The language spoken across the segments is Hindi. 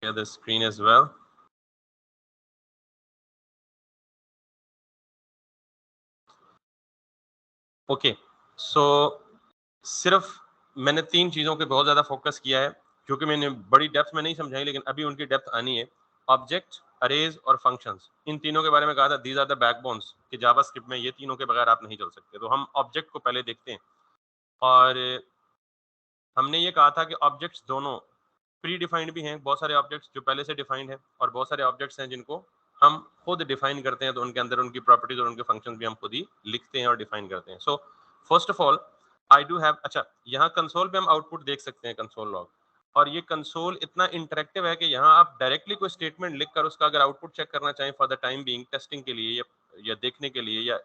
share the screen as well. Okay so सिर्फ मैंने 3 चीज़ों पे बहुत ज़्यादा फोकस किया है, क्योंकि मैंने बड़ी डेप्थ में नहीं समझाई, लेकिन अभी उनकी डेप्थ आनी है। ऑब्जेक्ट, अरेज और फंक्शंस, इन तीनों के बारे में कहा था, दीज आर द बैकबोन्स कि जावास्क्रिप्ट में ये तीनों के बगैर आप नहीं चल सकते। तो हम ऑब्जेक्ट को पहले देखते हैं, और हमने ये कहा था कि ऑब्जेक्ट्स दोनों प्री डिफाइंड भी हैं, बहुत सारे ऑब्जेक्ट्स जो पहले से डिफाइंड हैं, और बहुत सारे ऑब्जेक्ट्स हैं जिनको हम खुद डिफाइन करते हैं, तो उनके अंदर उनकी प्रॉपर्टीज और उनके फंक्शंस भी हम खुद ही लिखते हैं और डिफाइन करते हैं। So first of all I do have, अच्छा यहाँ कंसोल पे हम आउटपुट देख सकते हैं, कंसोल लॉग, और ये कंसोल इतना इंटरेक्टिव है कि यहाँ आप डायरेक्टली कोई स्टेटमेंट लिखकर उसका अगर आउटपुट चेक करना चाहें for the time being, testing के लिए या देखने के लिए या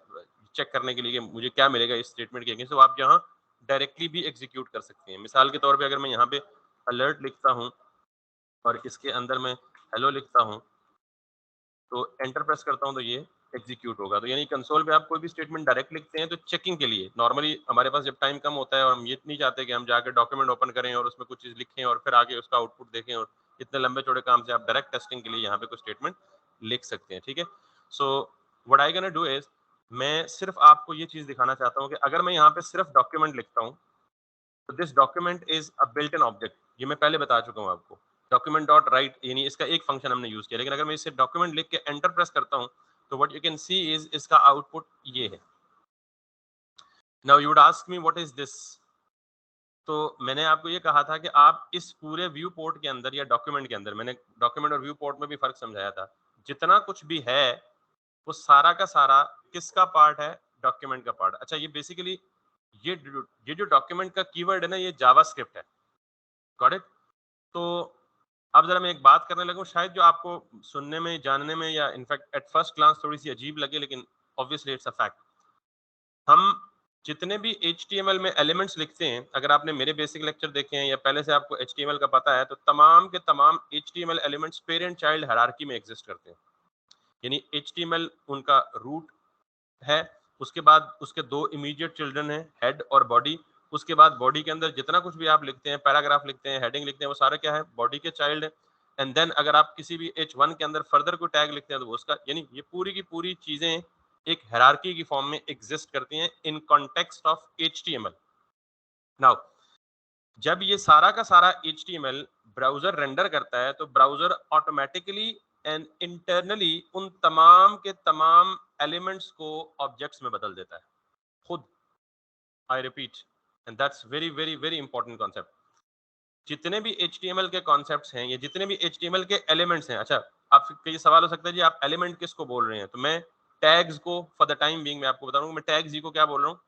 चेक करने के लिए कि मुझे क्या मिलेगा इस स्टेटमेंट के अगेंस्ट, तो आप यहाँ डायरेक्टली भी एग्जीक्यूट कर सकते हैं। मिसाल के तौर पे अगर मैं यहाँ पे अलर्ट लिखता हूँ और इसके अंदर मैं हेलो लिखता हूँ, तो एंटर प्रेस करता हूँ, तो ये एग्जीक्यूट होगा। तो यानी कंसोल पे आप कोई भी स्टेटमेंट डायरेक्ट लिखते हैं तो चेकिंग के लिए, नॉर्मली हमारे पास जब टाइम कम होता है और हम ये नहीं चाहते कि हम जाकर डॉक्यूमेंट ओपन करें और उसमें कुछ चीज़ लिखें और फिर आगे उसका आउटपुट देखें, और इतने लंबे चौड़े काम से आप डायरेक्ट टेस्टिंग के लिए यहाँ पे कोई स्टेटमेंट लिख सकते हैं। ठीक है, सो what I gonna do is, मैं सिर्फ आपको ये चीज़ दिखाना चाहता हूँ कि अगर मैं यहाँ पे सिर्फ डॉक्यूमेंट लिखता हूँ, तो this document is a built in object, ये मैं पहले बता चुका हूँ आपको। डॉक्यूमेंट डॉट राइट यानी इसका एक फंक्शन हमने यूज किया, लेकिन अगर मैं इसे डॉक्यूमेंट लिख के एंटर प्रेस करता हूँ, तो what you can C is इसका आउटपुट ये है। Now you would ask me what is this, तो मैंने आपको ये कहा था कि आप इस पूरे व्यू पोर्ट के अंदर या डॉक्यूमेंट के अंदर, मैंने डॉक्यूमेंट और व्यू पोर्ट में भी फर्क समझाया था, जितना कुछ भी है वो सारा का सारा किसका पार्ट है, डॉक्यूमेंट का पार्ट। अच्छा, ये बेसिकली ये जो डॉक्यूमेंट का कीवर्ड है ना, ये जावास्क्रिप्ट है। Got it? तो अब जरा मैं एक बात करने लगूं, शायद जो आपको सुनने में, जानने में, या इनफैक्ट एट फर्स्ट ग्लांस थोड़ी सी अजीब लगे, लेकिन ऑब्वियसली इट्स अ फैक्ट। हम जितने भी HTML में एलिमेंट्स लिखते हैं, अगर आपने मेरे बेसिक लेक्चर देखे हैं या पहले से आपको HTML का पता है, तो तमाम के तमाम HTML elements parent child hierarchy में एग्जिस्ट करते हैं। यानी HTML उनका रूट है, उसके बाद उसके दो इमीडिएट चिल्ड्रन हैं, हेड और बॉडी। उसके बाद बॉडी के अंदर जितना कुछ भी आप लिखते हैं, पैराग्राफ लिखते हैं, हेडिंग लिखते हैं, वो सारा क्या है, बॉडी के चाइल्ड है। एंड देन अगर आप किसी भी H1 के अंदर फर्दर कोई टैग लिखते हैं, तो वो उसका, यानी ये पूरी की पूरी चीजें एक हायरार्की की फॉर्म में एग्जिस्ट करती हैं in context of HTML। Now जब ये सारा का सारा HTML ब्राउजर रेंडर करता है, तो ब्राउजर ऑटोमेटिकली एंड इंटरनली उन तमाम के तमाम एलिमेंट्स को ऑब्जेक्ट्स में बदल देता है खुद। I repeat, and that's very very very important concept. जितने भी HTML के कॉन्सेप्ट्स हैं, ये जितने भी HTML के एलिमेंट्स हैं, अच्छा आपके ये सवाल हो सकता है जी आप एलिमेंट किसको बोल रहे हैं, तो मैं टैग्स को फॉर द टाइम बीइंग मैं आपको बता रहा हूँ, मैं टैग्स ही को क्या बोल रहा हूँ,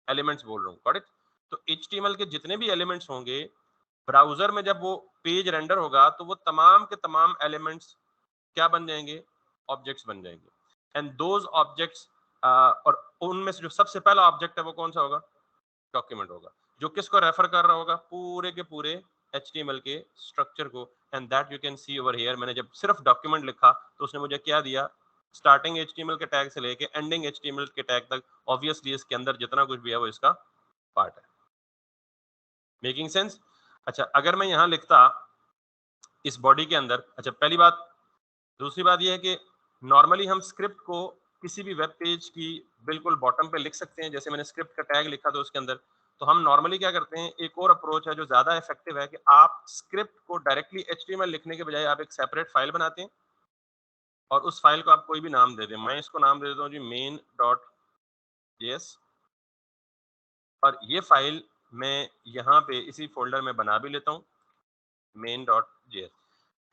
एलिमेंट्स बोल रहा हूँ। Got it? तो HTML के जितने भी एलिमेंट्स होंगे, ब्राउजर में जब वो पेज रेंडर होगा, तो वो तमाम के तमाम एलिमेंट्स क्या बन जाएंगे, ऑब्जेक्ट्स बन जाएंगे। एंड दोज ऑब्जेक्ट्स, और उनमें से जो सबसे पहला ऑब्जेक्ट है वो कौन सा होगा, डॉक्यूमेंट होगा, जो किसको रेफर कर रहा होगा, पूरे के पूरे HTML के स्ट्रक्चर को। And that you can C over here, मैंने जब सिर्फ डॉक्यूमेंट लिखा तो उसने मुझे क्या दिया, स्टार्टिंग HTML के टैग से लेके एंडिंग HTML के टैग तक। ऑब्वियसली इसके अंदर जितना कुछ भी है वो इसका पार्ट है। Making sense? अच्छा, अगर मैं यहाँ लिखता इस बॉडी के अंदर, अच्छा पहली बात, दूसरी बात यह है कि नॉर्मली हम स्क्रिप्ट को किसी भी वेब पेज की बिल्कुल बॉटम पे लिख सकते हैं, जैसे मैंने स्क्रिप्ट का टैग लिखा था उसके अंदर। तो हम नॉर्मली क्या करते हैं, एक और अप्रोच है जो ज्यादा इफेक्टिव है, कि आप स्क्रिप्ट को डायरेक्टली HTML लिखने के बजाय आप एक सेपरेट फाइल बनाते हैं, और उस फाइल को आप कोई भी नाम दे दें। मैं इसको नाम दे देता हूँ जी main.js, और ये फाइल मैं यहाँ पे इसी फोल्डर में बना भी लेता हूँ, main.js।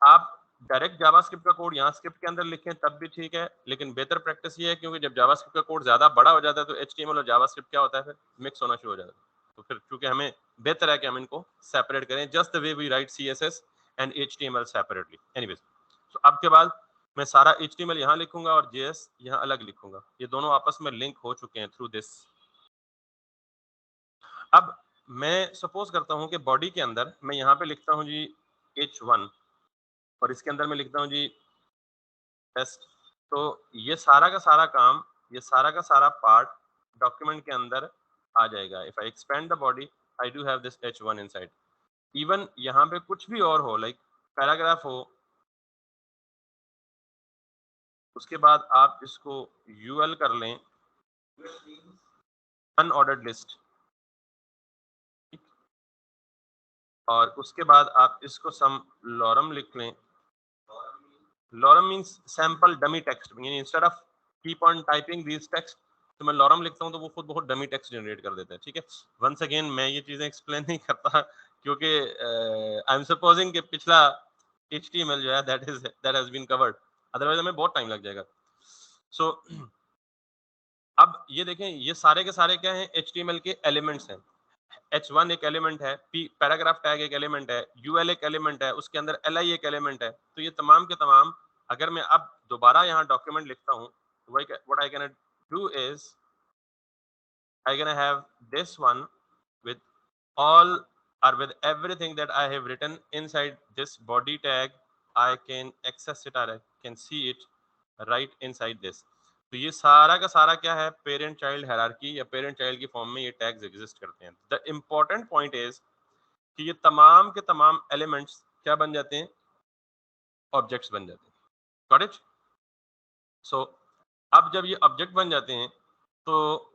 आप डायरेक्ट जावास्क्रिप्ट का कोड यहाँ स्क्रिप्ट के अंदर लिखें तब भी ठीक है, लेकिन बेहतर प्रैक्टिस ये है, क्योंकि जब जावास्क्रिप्ट का कोड ज्यादा बड़ा हो जाता है तो HTML और जावास्क्रिप्ट क्या होता है, फिर मिक्स होना शुरू हो जाता है। तो फिर चूंकि हमें बेहतर है कि हम इनको सेपरेट करें, just the way we write CSS and HTML separately. Anyways, तो अब के बाद मैं सारा HTML यहाँ लिखूंगा और JS यहाँ अलग लिखूंगा, ये दोनों आपस में लिंक हो चुके हैं थ्रू दिस। अब मैं सपोज करता हूँ कि बॉडी के अंदर मैं यहाँ पे लिखता हूँ जी H1, और इसके अंदर मैं लिखता हूँ जी टेस्ट। तो ये सारा का सारा काम, ये सारा का सारा पार्ट डॉक्यूमेंट के अंदर आ जाएगा। If I expand the body, I do have this H1 inside. Even यहाँ पे कुछ भी और हो, लाइक पैराग्राफ हो, उसके बाद आप इसको यूएल कर लें, अनऑर्डर्ड लिस्ट, और उसके बाद आप इसको सम लॉरम लिख लें। Lorem means sample dummy text, यानी instead of keep on typing this text, तो मैं लॉरम लिखता हूँ तो वो खुद बहुत डमी टेक्स्ट जनरेट कर देता है, ठीक है। वंस अगेन मैं ये चीजें एक्सप्लेन नहीं करता क्योंकि आई एम सपोजिंग कि पिछला HTML जो है that has been covered, otherwise हमें बहुत टाइम लग जाएगा। सो अब ये देखें, ये सारे के सारे क्या हैं, HTML के एलिमेंट्स हैं। H1 एक एलिमेंट है, पैराग्राफ टैग एक एलिमेंट है, UL एक एलिमेंट है, उसके अंदर LI एक एलिमेंट है। तो ये तमाम के तमाम, अगर मैं अब दोबारा यहाँ डॉक्यूमेंट लिखता हूँ, what I can do is I can have this one with all or with everything that I have written inside this body tag. I can access it or I can see it right inside this. तो ये सारा का सारा क्या है, पेरेंट चाइल्ड हायरार्की या पेरेंट चाइल्ड की फॉर्म में ये टैग्स एग्जिस्ट करते हैं। द इम्पोर्टेंट पॉइंट इज कि ये तमाम के तमाम एलिमेंट्स क्या बन जाते हैं, ऑब्जेक्ट्स बन जाते हैं। Got it? सो अब जब ये ऑब्जेक्ट बन जाते हैं तो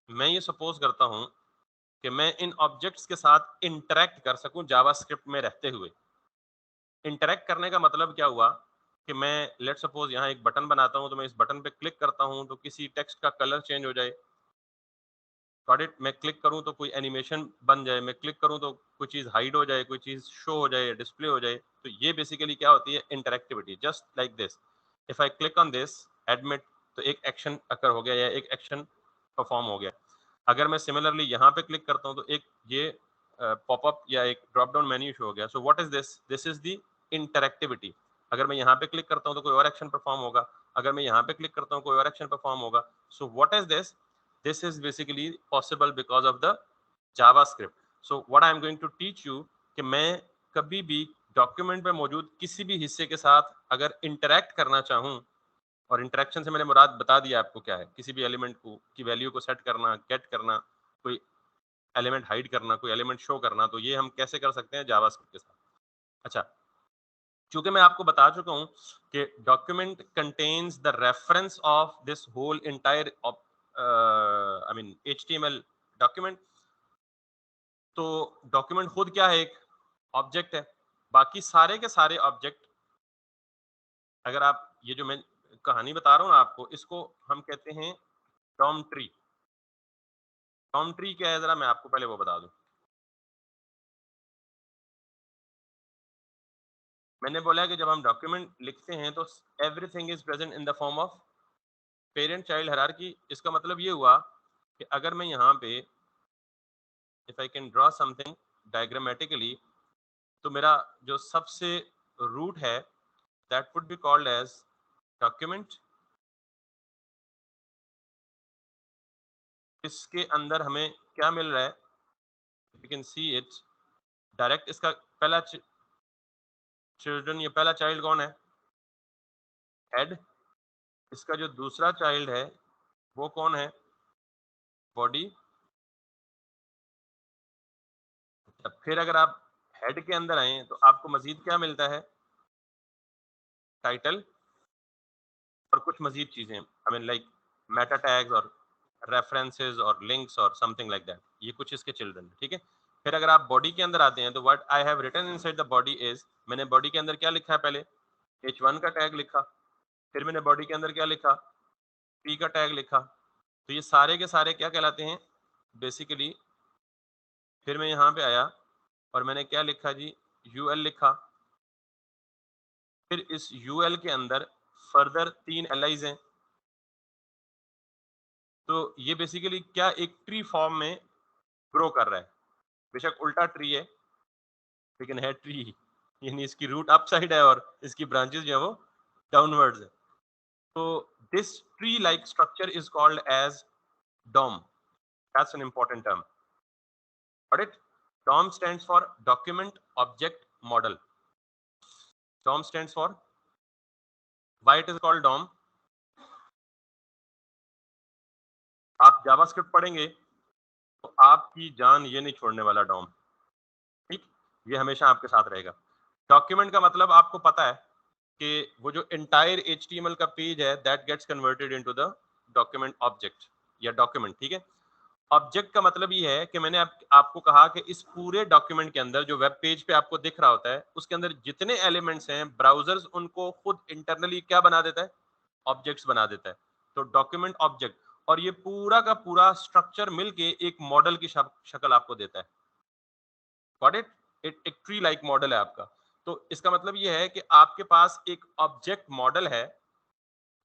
मैं ये सपोज करता हूं कि मैं इन ऑब्जेक्ट्स के साथ इंटरेक्ट कर सकूं जावास्क्रिप्ट में रहते हुए। इंटरेक्ट करने का मतलब क्या हुआ कि मैं लेट सपोज यहाँ एक बटन बनाता हूं, तो मैं इस बटन पे क्लिक करता हूं तो किसी टेक्स्ट का कलर चेंज हो जाए। Got it? मैं क्लिक करूं तो कोई एनिमेशन बन जाए, मैं क्लिक करूं तो कोई चीज हाइड हो जाए, कोई चीज शो हो जाए, डिस्प्ले हो जाए। तो ये बेसिकली क्या होती है, interactivity. Just like this, if I click on this admit, तो एक एक्शन अकर हो गया या एक एक्शन परफॉर्म हो गया। अगर मैं सिमिलरली यहाँ पे क्लिक करता हूँ तो एक ये पॉपअप या एक ड्रॉप डाउन मेन्यू शो हो गया। So what is this? This is the interactivity. अगर मैं यहाँ पे क्लिक करता हूँ तो कोई और एक्शन परफॉर्म होगा, अगर मैं यहाँ पे क्लिक करता हूँ कोई और एक्शन परफॉर्म होगा। So what is this? This is basically possible because of the JavaScript. So what I am going to teach you कि मैं कभी भी डॉक्यूमेंट में मौजूद किसी भी हिस्से के साथ अगर इंटरेक्ट करना चाहूँ, और इंटरेक्शन से मैंने मुराद बता दिया आपको क्या है, किसी भी एलिमेंट को की वैल्यू को सेट करना, गेट करना, कोई एलिमेंट हाइड करना, कोई एलिमेंट शो करना, तो ये हम कैसे कर सकते हैं जावास्क्रिप्ट के साथ। अच्छा, चूंकि मैं आपको बता चुका हूं कि document contains the reference of this whole entire I mean HTML document, तो डॉक्यूमेंट खुद क्या है, एक ऑब्जेक्ट है। बाकी सारे के सारे ऑब्जेक्ट, अगर आप ये जो मैं कहानी बता रहा हूँ ना आपको, इसको हम कहते हैं डॉम ट्री। डॉम ट्री क्या है, जरा मैं आपको पहले वो बता दूं। मैंने बोला कि जब हम डॉक्यूमेंट लिखते हैं तो everything is present in the form of parent child hierarchy. इसका मतलब ये हुआ कि अगर मैं यहाँ पे if I can draw something diagrammatically, तो मेरा जो सबसे रूट है that would be called as document. इसके अंदर हमें क्या मिल रहा है, you can see it direct. इसका पहला चिल्ड्रन, ये पहला चाइल्ड कौन है, हेड। इसका जो दूसरा चाइल्ड है वो कौन है, बॉडी। फिर अगर आप हेड के अंदर आए तो आपको मजीद क्या मिलता है, टाइटल और कुछ मजीद चीजें, I mean like Meta tags और रेफरेंसेस और लिंक्स और समथिंग लाइक दैट। ये कुछ इसके चिल्ड्रन, ठीक है। फिर अगर आप बॉडी के अंदर आते हैं तो what I have written inside the body is, मैंने बॉडी के अंदर क्या लिखा है, पहले H1 का टैग लिखा, फिर मैंने बॉडी के अंदर क्या लिखा, P का टैग लिखा। तो ये सारे के सारे क्या कहलाते हैं बेसिकली। फिर मैं यहाँ पे आया और मैंने क्या लिखा जी, UL लिखा। फिर इस UL के अंदर फर्दर 3 LIs हैं। तो ये बेसिकली क्या एक ट्री फॉर्म में ग्रो कर रहा है। बेशक उल्टा ट्री है लेकिन है ट्री, यानी इसकी रूट अप साइड है और इसकी ब्रांचेस जो है वो डाउनवर्ड्स है। तो this tree like structure is called as DOM. That's an important term. Got it? DOM stands for Document Object Model. DOM stands for, why it is called DOM? आप जावास्क्रिप्ट पढ़ेंगे तो आपकी जान ये नहीं छोड़ने वाला DOM, ठीक? ये हमेशा आपके साथ रहेगा। डॉक्यूमेंट का मतलब आपको पता है, कि वो जो एंटायर HTML का पेज है that gets converted into the document object या डॉक्यूमेंट, ठीक है। ऑब्जेक्ट का मतलब ये है कि मैंने आपको कहा कि इस पूरे डॉक्यूमेंट के अंदर जो वेब पेज पे आपको दिख रहा होता है उसके अंदर जितने एलिमेंट्स हैं ब्राउजर्स उनको खुद इंटरनली क्या बना देता है, ऑब्जेक्ट्स बना देता है। तो डॉक्यूमेंट ऑब्जेक्ट, और ये पूरा का पूरा स्ट्रक्चर मिलके एक मॉडल की शक्ल आपको देता है। Got it? एक ट्री लाइक मॉडल है आपका। तो इसका मतलब ये है कि आपके पास एक ऑब्जेक्ट मॉडल है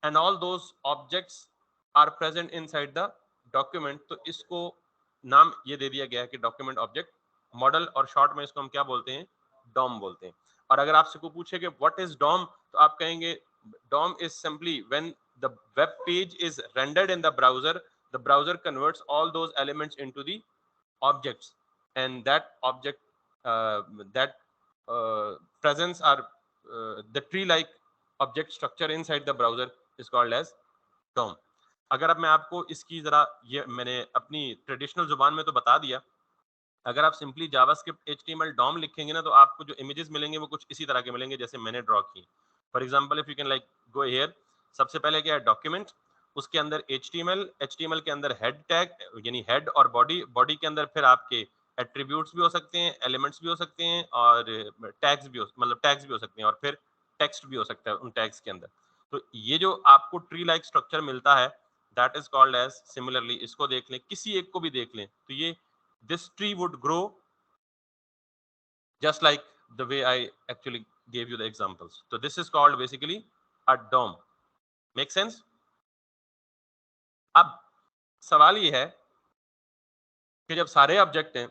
and all those objects are present inside the document. तो इसको नाम ये दे दिया गया है कि डॉक्यूमेंट ऑब्जेक्ट मॉडल, और शॉर्ट में इसको हम क्या बोलते हैं, डॉम बोलते हैं। और अगर आपसे को पूछे कि व्हाट इज डॉम, तो आप कहेंगे DOM is simply when the web page is rendered in the browser converts all those elements into the objects, and that object that presence or the tree like object structure inside the browser is called as DOM। अगर अब मैं आपको इसकी जरा, ये मैंने अपनी ट्रेडिशनल जुबान में तो बता दिया, अगर आप सिंपली जावास्क्रिप्ट HTML DOM लिखेंगे ना तो आपको जो इमेजेस मिलेंगे वो कुछ इसी तरह के मिलेंगे जैसे मैंने ड्रॉ किए। For example if you can like go here, सबसे पहले क्या है, डॉक्यूमेंट, उसके अंदर HTML के अंदर हेड टैग यानी हेड और बॉडी के अंदर फिर आपके एट्रीब्यूट्स भी हो सकते हैं, एलिमेंट्स भी हो सकते हैं, और टैग्स भी मतलब टैग्स भी हो सकते हैं, और फिर टेक्स्ट भी हो सकता है उन टैग्स के अंदर। तो ये जो आपको ट्री लाइक स्ट्रक्चर मिलता है that is called as, similarly इसको देख लें, किसी एक को भी देख लें, तो ये this tree would grow just like the way I actually gave you the examples. So this is called basically a DOM. Make sense? अब सवाल ये है कि जब सारे ऑब्जेक्ट हैं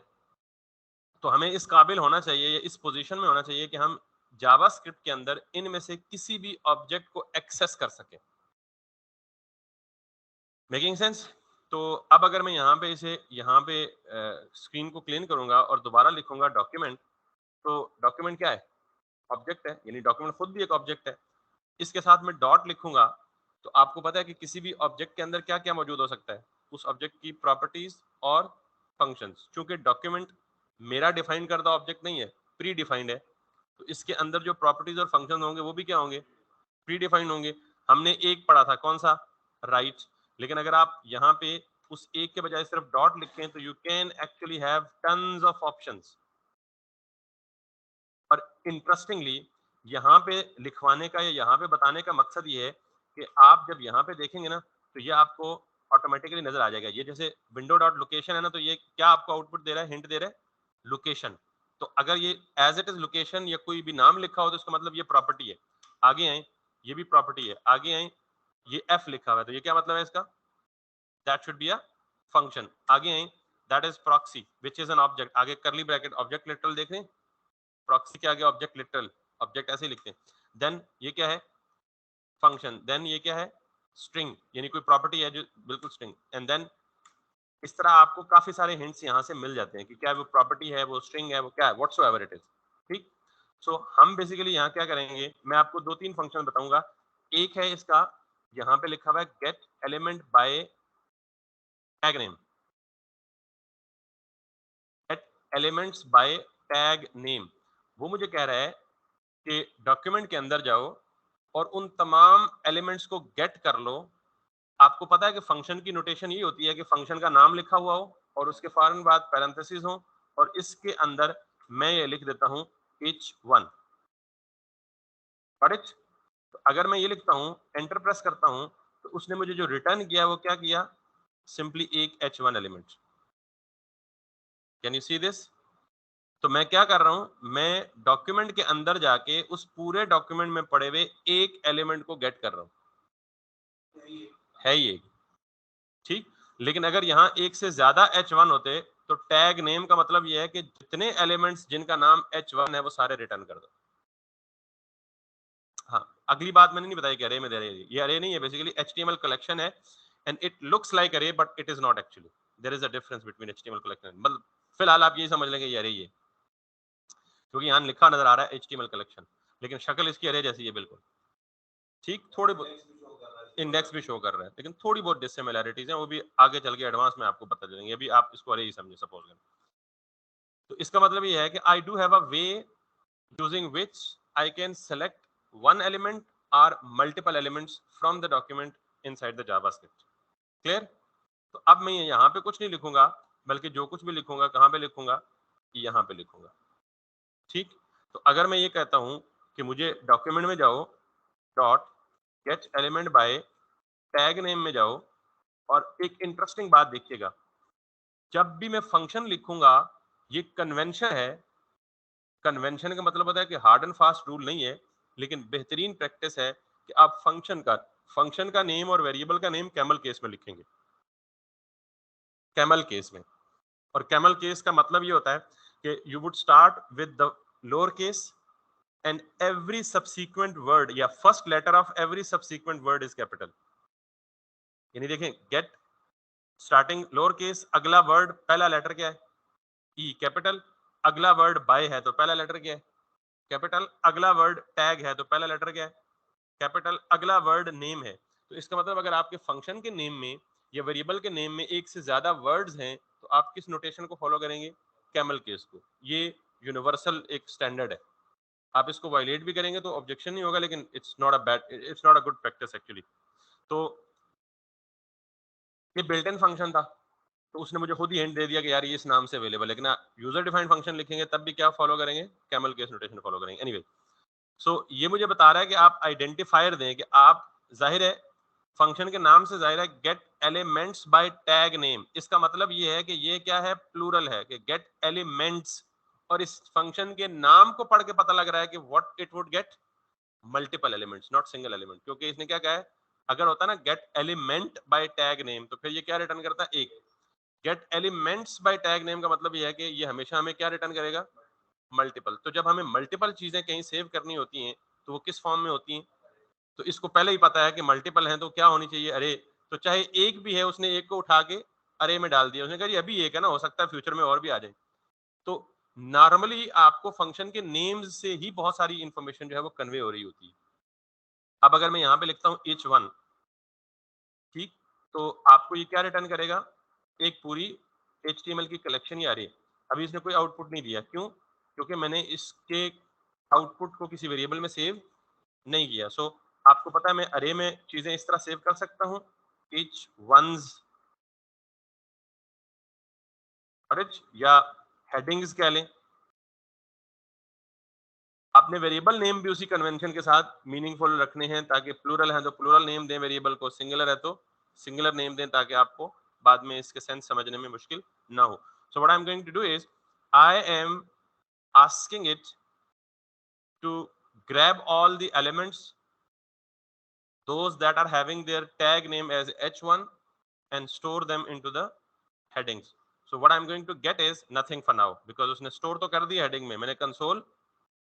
तो हमें इस काबिल होना चाहिए या इस पोजीशन में होना चाहिए कि हम जावास्क्रिप्ट के अंदर इनमें से किसी भी ऑब्जेक्ट को एक्सेस कर सकें। Making sense? तो अब अगर मैं यहाँ पे स्क्रीन को क्लीन करूंगा और दोबारा लिखूंगा डॉक्यूमेंट, तो डॉक्यूमेंट क्या है, ऑब्जेक्ट है, यानी डॉक्यूमेंट खुद भी एक ऑब्जेक्ट है। इसके साथ में डॉट लिखूंगा तो आपको पता है कि किसी भी ऑब्जेक्ट के अंदर क्या क्या मौजूद हो सकता है, उस ऑब्जेक्ट की प्रॉपर्टीज और फंक्शंस। चूंकि डॉक्यूमेंट मेरा डिफाइन करता ऑब्जेक्ट नहीं है, प्री डिफाइंड है, तो इसके अंदर जो प्रॉपर्टीज और फंक्शन होंगे वो भी क्या होंगे, प्री डिफाइंड होंगे। हमने एक पढ़ा था, कौन सा, राइट। लेकिन अगर आप यहाँ पे उस एक के बजाय सिर्फ डॉट लिखें तो you can actually have tons of options. और इंटरेस्टिंगली यहाँ पे लिखवाने का या यहाँ पे बताने का मकसद ये है कि आप जब यहाँ पे देखेंगे ना तो ये आपको ऑटोमेटिकली नजर आ जाएगा। ये जैसे विंडो डॉट लोकेशन है ना, तो ये क्या आपको आउटपुट दे रहा है, हिंट दे रहा है, लोकेशन। तो अगर ये एज इट इज लोकेशन या कोई भी नाम लिखा हो तो इसका मतलब ये प्रॉपर्टी है। आगे आए, ये भी प्रॉपर्टी है। आगे आए, ये एफ लिखा हुआ है तो ये क्या मतलब है इसका, that should be a function. आगे आए, that is proxy which is an object. आगे करली ब्रैकेट, ऑब्जेक्ट लिटरल देख रहे हैं, प्रॉक्सी के आगे ऑब्जेक्ट लिटरल, ऑब्जेक्ट ऐसे ही लिखते हैं। देन ये क्या है, फंक्शन। देन ये क्या है, स्ट्रिंग, यानी कोई प्रॉपर्टी है जो बिल्कुल स्ट्रिंग। एंड देन इस तरह आपको काफी सारे हिंट्स यहाँ से मिल जाते हैं कि क्या वो प्रॉपर्टी है, वो स्ट्रिंग है, वो क्या है, व्हाटसोएवर इट इज। ठीक। सो हम बेसिकली यहाँ क्या करेंगे, मैं आपको दो तीन फंक्शन बताऊंगा। एक है इसका, यहाँ पे लिखा हुआ है gate element by tag name, gate elements bye tag name. वो मुझे कह रहा है कि डॉक्यूमेंट के अंदर जाओ और उन तमाम एलिमेंट्स को गेट कर लो। आपको पता है कि फंक्शन की नोटेशन ये होती है कि फंक्शन का नाम लिखा हुआ हो और उसके फौरन बाद पैरेंथेसिस हो और इसके अंदर मैं ये लिख देता हूं h1। करेक्ट? तो अगर मैं ये लिखता हूं, एंटर प्रेस करता हूं, तो उसने मुझे जो रिटर्न किया वो क्या किया, सिंपली एक h1 element. Can you see this? तो मैं क्या कर रहा हूं, मैं डॉक्यूमेंट के अंदर जाके उस पूरे डॉक्यूमेंट में पड़े हुए एक एलिमेंट को गेट कर रहा हूं, है ये, ठीक। लेकिन अगर यहाँ एक से ज्यादा h1 होते तो टैग नेम का मतलब यह है कि जितने एलिमेंट्स जिनका नाम h1 है वो सारे रिटर्न कर दो। हाँ, अगली बात मैंने नहीं बताई कि अरे में दे रहे, ये अरे नहीं है, बेसिकली HTML कलेक्शन है and it looks like array but it is not actually. There is a difference between HTML collection, मतलब फिलहाल आप यही समझ लेंगे ये अरे ही है, क्योंकि यहाँ लिखा नजर आ रहा है HTML कलेक्शन, लेकिन शक्ल इसकी अरे जैसी है बिल्कुल। ठीक, थोड़े बहुत इंडेक्स भी शो कर रहा है, लेकिन थोड़ी बहुत डिसिमिलैरिटीज हैं, वो भी आगे चल के एडवांस में आपको पता चलेंगे। अभी आप इसको अरे ही समझे सपोज करें। तो इसका मतलब ये है कि I do have a way using which I can select one element or multiple elements from the document inside the JavaScript. Clear? तो अब मैं यहाँ पे कुछ नहीं लिखूंगा, बल्कि जो कुछ भी लिखूंगा कहाँ पे लिखूंगा, यहाँ पे लिखूंगा। ठीक, तो अगर मैं ये कहता हूं कि मुझे डॉक्यूमेंट में जाओ, dot gate element by tag name में जाओ, और एक इंटरेस्टिंग बात देखिएगा, जब भी मैं फंक्शन लिखूंगा, ये कन्वेंशन है। कन्वेंशन का मतलब होता है कि हार्ड एंड फास्ट रूल नहीं है, लेकिन बेहतरीन प्रैक्टिस है कि आप फंक्शन का नेम और वेरिएबल का नेम कैमल केस में लिखेंगे, कैमल केस में। और कैमल केस का मतलब ये होता है कि you would start with the lower case and every subsequent word या first letter of every subsequent word is capital. यानी देखें, गेट स्टार्टिंग लोअर केस, अगला वर्ड पहला लेटर क्या है, ई कैपिटल, अगला वर्ड बाय है तो पहला लेटर क्या है, कैपिटल, अगला वर्ड टैग है तो पहला लेटर क्या है, कैपिटल, अगला वर्ड नेम है। तो इसका मतलब अगर आपके फंक्शन के नेम में या वेरिएबल के नेम में एक से ज्यादा वर्ड्स हैं, तो आप किस नोटेशन को फॉलो करेंगे, कैमल केस को। ये यूनिवर्सल एक स्टैंडर्ड है, आप इसको वायलेट भी करेंगे तो ऑब्जेक्शन नहीं होगा, लेकिन it's not a good practice actually. तो ये बिल्ट इन फंक्शन था, तो उसने मुझे खुद ही हिंट दे दिया कि यार ये इस नाम से अवेलेबल है, लेकिन यूजर डिफाइंड फंक्शन लिखेंगे तब भी क्या फॉलो करेंगे, कैमल केस नोटेशन फॉलो करेंगे। एनीवे, सो ये मुझे बता रहा है कि आप आइडेंटिफायर दें, कि आप, जाहिर है फंक्शन के नाम से जाहिर है gate elements bye tag name, इसका मतलब ये है कि ये क्या है, प्लूरल है, कि गेट एलिमेंट्स, और इस फंक्शन के नाम को पढ़ के पता लग रहा है कि what it would get, multiple elements, not single element, क्योंकि इसने क्या कहा है, अगर होता ना gate element by tag name, तो फिर ये क्या रिटर्न करता है, एक। Gate elements bye tag name का मतलब ये है कि ये हमेशा हमें क्या रिटर्न करेगा, मल्टीपल। तो जब हमें मल्टीपल चीजें कहीं सेव करनी होती हैं, तो वो किस फॉर्म में होती हैं, तो इसको पहले ही पता है कि मल्टीपल हैं तो क्या होनी चाहिए, अरे। तो चाहे एक भी है, उसने एक को उठा के अरे में डाल दिया, उसने कहा अभी एक है ना, हो सकता है फ्यूचर में और भी आ जाए। तो नॉर्मली आपको फंक्शन के नेम्स से ही बहुत सारी इंफॉर्मेशन जो है वो कन्वे हो रही होती है। अब अगर मैं यहाँ पे लिखता हूँ h1, ठीक, तो आपको ये क्या रिटर्न करेगा, एक पूरी HTML की कलेक्शन ही आ रही है। अभी इसने कोई आउटपुट नहीं दिया, क्यों, क्योंकि मैंने इसके आउटपुट को किसी वेरिएबल में सेव नहीं किया। सो आपको पता है मैं अरे में चीजें इस तरह सेव कर सकता हूँ, h1s या हेडिंग्स कह लें। आपने वेरिएबल नेम भी उसी कन्वेंशन के साथ मीनिंगफुल रखने हैं, ताकि प्लूरल है तो प्लूरल नेम दें वेरिएबल को, सिंगुलर है तो सिंगुलर नेम दें, ताकि आपको बाद में इसके सेंस समझने में मुश्किल ना हो। So what I am going to do is, I am asking it to grab all the elements, those that are having their tag name as h1, and store them into the headings. So what I'm going to get is nothing for now, because उसने store तो कर दिया heading में, मैंने console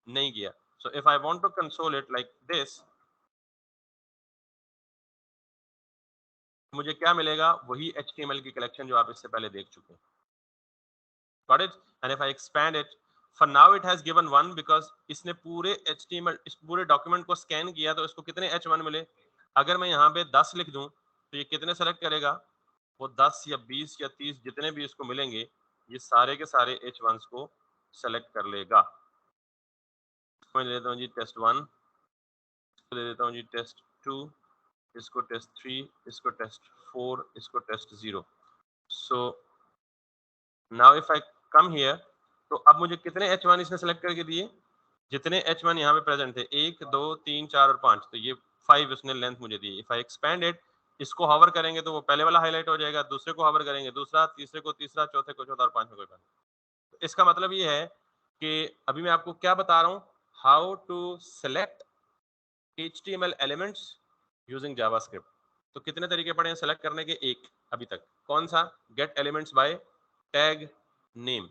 नहीं किया। So if I want to console it like this, मुझे क्या मिलेगा, वही HTML की कलेक्शन जो आप इससे पहले देख चुके हैं। Got it? And if I expand it, for now it has given 1, because इसने पूरे HTML, इस पूरे डॉक्यूमेंट को स्कैन किया, तो इसको कितने h1 मिले। अगर मैं यहाँ पे 10 लिख दूं, तो ये कितने सेलेक्ट करेगा, वो 10 या 20 या 30 जितने भी इसको मिलेंगे, ये सारे के सारे h1s को सेलेक्ट कर लेगा। मैं दे देता हूँ जी test1, इसको दे देता हूँ जी test2, इसको test3, इसको test4, इसको test0। So now if I come here, तो अब मुझे कितने h1 इसने सेलेक्ट करके दिए, जितने h1 यहाँ पे प्रेजेंट थे, 1 2 3 4 और 5, तो ये 5 उसने लेंथ मुझे दी। इफ आई एक्सपैंड इट, इसको हॉवर करेंगे तो वो पहले वाला हाईलाइट हो जाएगा, दूसरे को हॉवर करेंगे दूसरा, तीसरे को तीसरा, चौथे को चौथा और पांचवें को पांचवा। तो इसका मतलब ये है कि अभी मैं आपको क्या बता रहा हूँ, how to select HTML elements using JavaScript. तो कितने तरीके पड़े हैं सेलेक्ट करने के, एक अभी तक, कौन सा, gate elements bye tag name.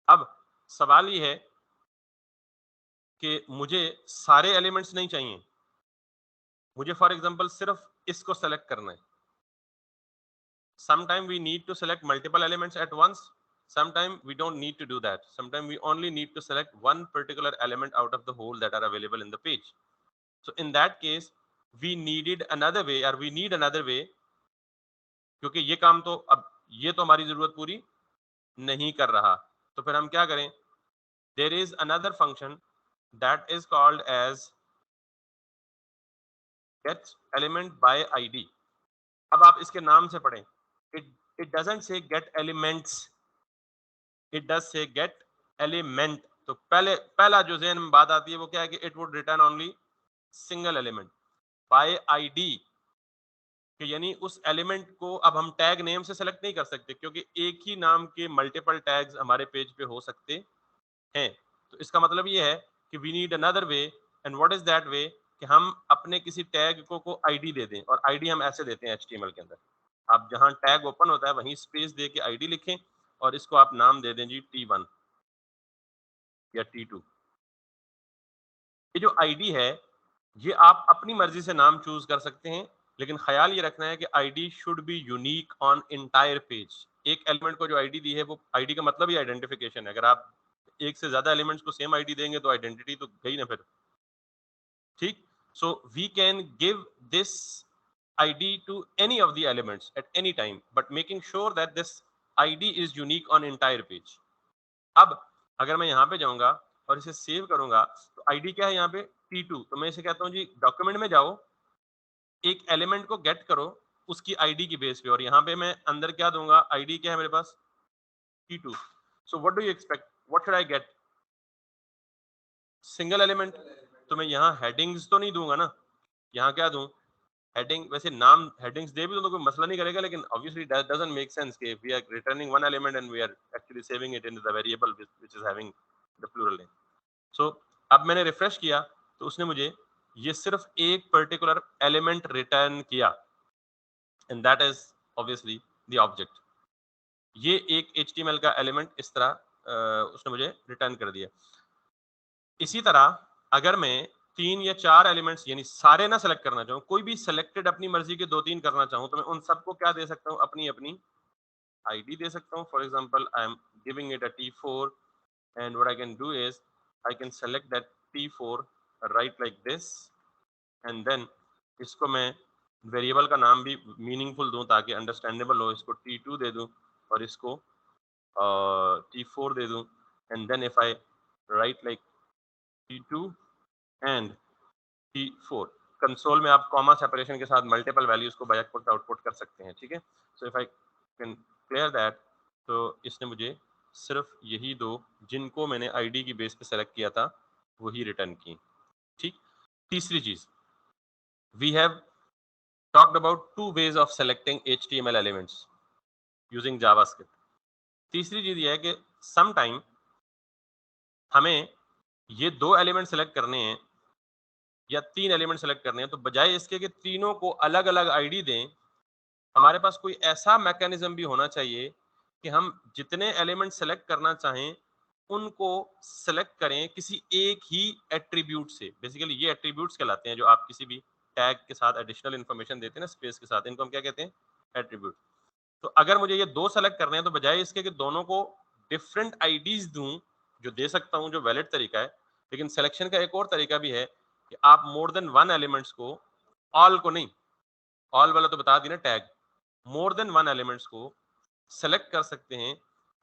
अब सवाल ये है कि मुझे सारे एलिमेंट्स नहीं चाहिए, मुझे फॉर एग्जांपल सिर्फ इसको सेलेक्ट करना है। Sometime we need to select multiple elements at once, sometime we don't need to do that, sometime we only need to select one particular element out of the whole that are available in the page. So in that case we needed another way, or we need another way, क्योंकि ये काम तो अब ये तो हमारी जरूरत पूरी नहीं कर रहा, तो फिर हम क्या करें, there is another function that is called as gate element by ID. अब आप इसके नाम से पढ़ें, it doesn't say gate elements, it does से गेट एलिमेंट। तो पहला जो ज़हन में बात आती है वो क्या है कि it would return only single element by ID, कि यानी उस एलिमेंट को अब हम टैग नेम से सेलेक्ट नहीं कर सकते, क्योंकि एक ही नाम के मल्टीपल टैग्स हमारे पेज पे हो सकते हैं। तो इसका मतलब ये है कि we need another way, and what is that way, कि हम अपने किसी टैग को आईडी दे दें, और आईडी हम ऐसे देते हैं एचटीएमएल के अंदर, आप जहां टैग ओपन होता है वहीं स्पेस दे के आईडी लिखें, और इसको आप नाम दे दें जी T1 या T2। ये जो आईडी है ये आप अपनी मर्जी से नाम चूज कर सकते हैं, लेकिन ख्याल ये रखना है कि ID should be unique on entire page. एक एलिमेंट को जो आईडी दी है, वो आईडी का मतलब ही आइडेंटिफिकेशन है। अगर आप एक से ज्यादा एलिमेंट्स को सेम आईडी देंगे तो आइडेंटिटी तो गई ना फिर, ठीक। So we can give this id to any of the elements at any time, but making sure that this id is unique on entire page। अब अगर मैं यहाँ पे जाऊंगा और इसे सेव करूंगा तो आईडी क्या है यहाँ पे T2, तो मैं इसे कहता हूँ जी डॉक्यूमेंट में जाओ, एक एलिमेंट को गेट करो उसकी आईडी की बेस पे, और यहाँ पे मैं अंदर क्या दूंगा, आईडी क्या है मेरे पास T2। So what do you expect, what should I get, single element. तो मैं यहाँ हेडिंग्स तो नहीं दूंगा ना, यहाँ क्या दूं, हेडिंग। वैसे नाम हेडिंग्स दे भी तो कोई मसला नहीं करेगा, लेकिन obviously that doesn't make sense कि we are returning one element and we are actually saving it in the variable which is having the plural name. So अब मैंने रिफ्रेश किया तो उसने मुझे ये सिर्फ एक पर्टिकुलर एलिमेंट रिटर्न किया, and that is obviously the object. ये एक HTML का एलिमेंट इस तरह उसने मुझे रिटर्न कर दिया। इसी तरह अगर मैं 3 या 4 एलिमेंट्स यानी सारे ना सेलेक्ट करना चाहूँ, कोई भी सिलेक्टेड अपनी मर्जी के 2-3 करना चाहूँ, तो मैं उन सबको क्या दे सकता हूँ, अपनी अपनी आईडी दे सकता हूँ। For example I am giving it a T4 and what I can do is I can select that T4 right like this, and then इसको मैं वेरिएबल का नाम भी मीनिंगफुल दूं ताकि अंडरस्टैंडेबल हो, इसको T2 दे दूं और इसको T4 दे दूं, and then if I write like T2 and T4, console में आप कॉमा सेपरेशन के साथ मल्टीपल वैल्यूज को बैकपुट आउटपुट कर सकते हैं, ठीक है। सो if I can clear that, तो इसने मुझे सिर्फ यही दो जिनको मैंने आईडी की बेस पे सेलेक्ट किया था वही रिटर्न की, ठीक। तीसरी चीज, we have talked about 2 ways of selecting HTML elements using JavaScript. तीसरी चीज ये है कि सम टाइम हमें ये 2 एलिमेंट सेलेक्ट करने हैं या 3 एलिमेंट सेलेक्ट करने हैं, तो बजाय इसके कि तीनों को अलग अलग आईडी दें, हमारे पास कोई ऐसा मैकेनिज्म भी होना चाहिए कि हम जितने एलिमेंट सेलेक्ट करना चाहें उनको सेलेक्ट करें किसी एक ही एट्रीब्यूट से। बेसिकली ये एट्रीब्यूट्स कहलाते हैं जो आप किसी भी टैग के साथ एडिशनल इन्फॉर्मेशन देते हैं ना, स्पेस के साथ, इनको हम क्या कहते हैं, एट्रीब्यूट। तो अगर मुझे ये 2 सेलेक्ट करने हैं तो बजाय इसके कि दोनों को डिफरेंट आईडीज दूं, जो दे सकता हूं, जो वैलिड तरीका है, लेकिन सिलेक्शन का एक और तरीका भी है कि आप मोर देन 1 एलिमेंट्स को, ऑल को नहीं, ऑल वाला तो बता दी ना टैग, मोर देन 1 एलिमेंट्स को सेलेक्ट कर सकते हैं